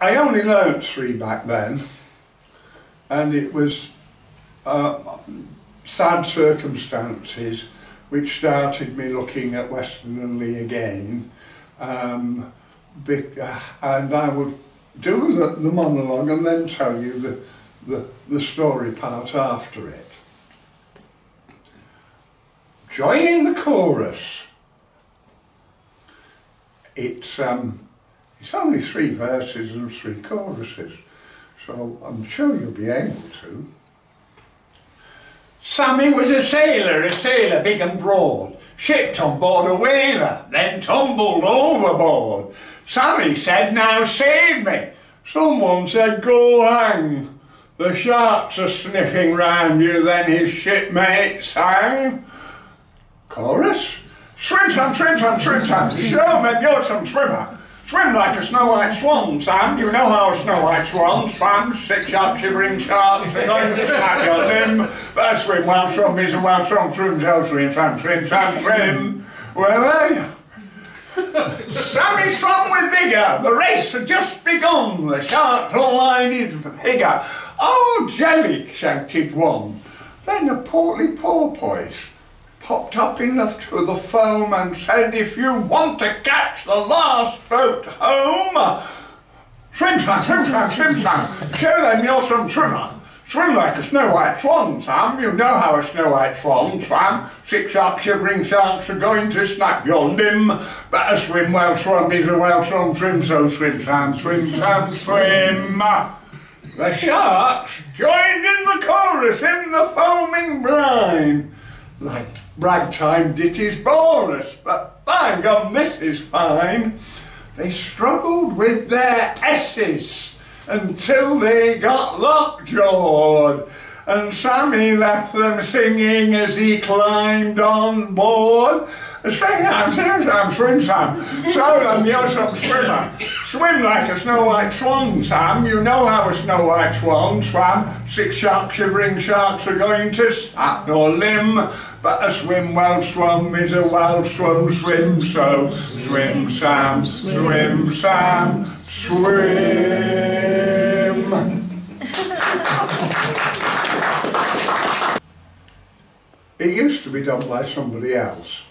I only learnt 3 back then, and it was sad circumstances which started me looking at Weston and Lee again, and I would do the monologue and then tell you the story part after it. Joining the chorus. It's only 3 verses and 3 choruses, so I'm sure you'll be able to. Sammy was a sailor big and broad, shipped on board a whaler, then tumbled overboard. Sammy said, "Now save me." Someone said, "Go hang. The sharks are sniffing round you," then his shipmate sang. Chorus. Swim, Sam, swim, Sam, swim, Sam. Show men you're some swimmer. Swim like a snow white swan, Sam. You know how a snow white swan swam. 6 sharp shivering sharks are going to snap your limb. But a swim well swum is a well swum. Swim, swim, Sam, swim, Sam, swim. Where were you? Sammy swam with vigour. The race had just begun. The sharks all lined his figure. "Oh, jelly!" shouted one. Then a portly porpoise popped up enough to the foam and said, "If you want to catch the last boat home, swim, Sam, swim, Sam, swim, Sam. Show them you're some swimmer. Swim like a snow white swan, Sam. You know how a snow white swan swam. 6 sharp shivering sharks are going to snap your limb. But a swim well swum is a well swum. Swim, so swim, Sam, swim, Sam, swim." The sharks joined in the chorus in the foaming brine. Like ragtime ditties chorus, but by gum, this is fine. They struggled with their S's until they got lockjawed, and Sammy left them singing as he climbed on board. "Swim, Sam, swim, Sam. Show them you're some swimmer. Swim like a snow white swan, Sam. You know how a snow white swan swam. 6 sharp shivering sharks are going to snap your limb. But a swim well swum is a well swum. Swim, so swim, Sam, swim, Sam, swim." It used to be done by somebody else.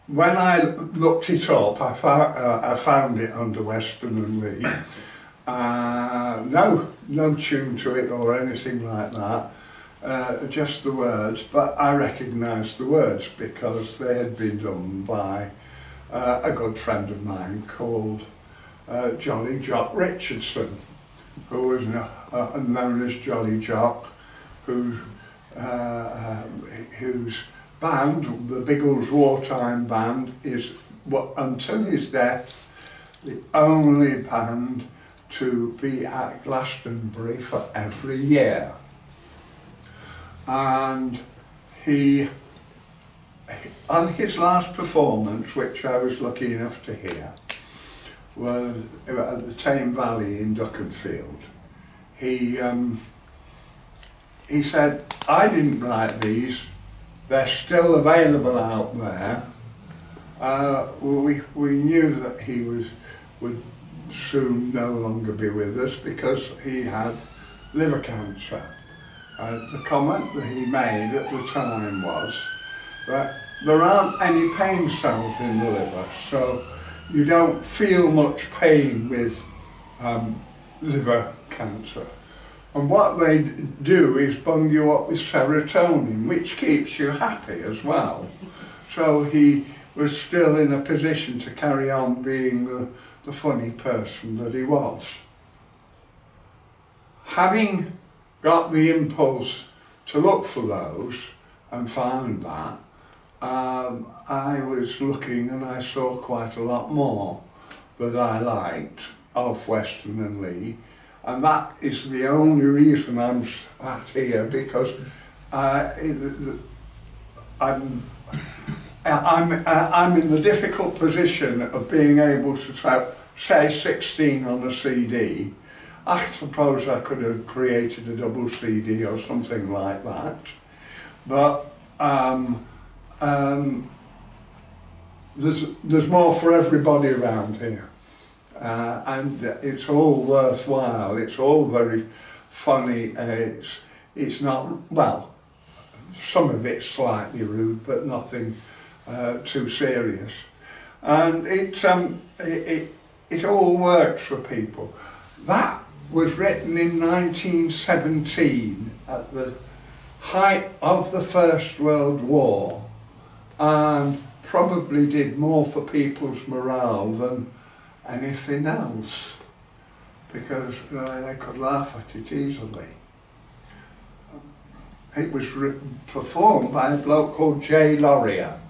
When I looked it up, I found it under Weston and Lee. No tune to it or anything like that, just the words, but I recognised the words because they had been done by a good friend of mine called Jolly Jock Richardson, who was known as Jolly Jock, whose band, the Biggles Wartime Band, is, until his death, the only band to be at Glastonbury for every year. And he, on his last performance, which I was lucky enough to hear, was at the Tame Valley in Duckenfield. He said, "I didn't write these. They're still available out there." We knew that he would soon no longer be with us because he had liver cancer. The comment that he made at the time was that there aren't any pain cells in the liver, so you don't feel much pain with liver cancer. And what they do is bung you up with serotonin, which keeps you happy as well. So he was still in a position to carry on being the funny person that he was. Having got the impulse to look for those and found that, I was looking and I saw quite a lot more that I liked of Weston and Lee. And that is the only reason I'm sat here, because I'm in the difficult position of being able to say 16 on a CD. I suppose I could have created a double CD or something like that, but there's more for everybody around here. and it's all worthwhile. It's all very funny. It's not, well, some of it's slightly rude, but nothing too serious. And it all works for people. That was written in 1917 at the height of the First World War, and probably did more for people's morale than anything else, because they could laugh at it easily. It was performed by a bloke called J. Laurier.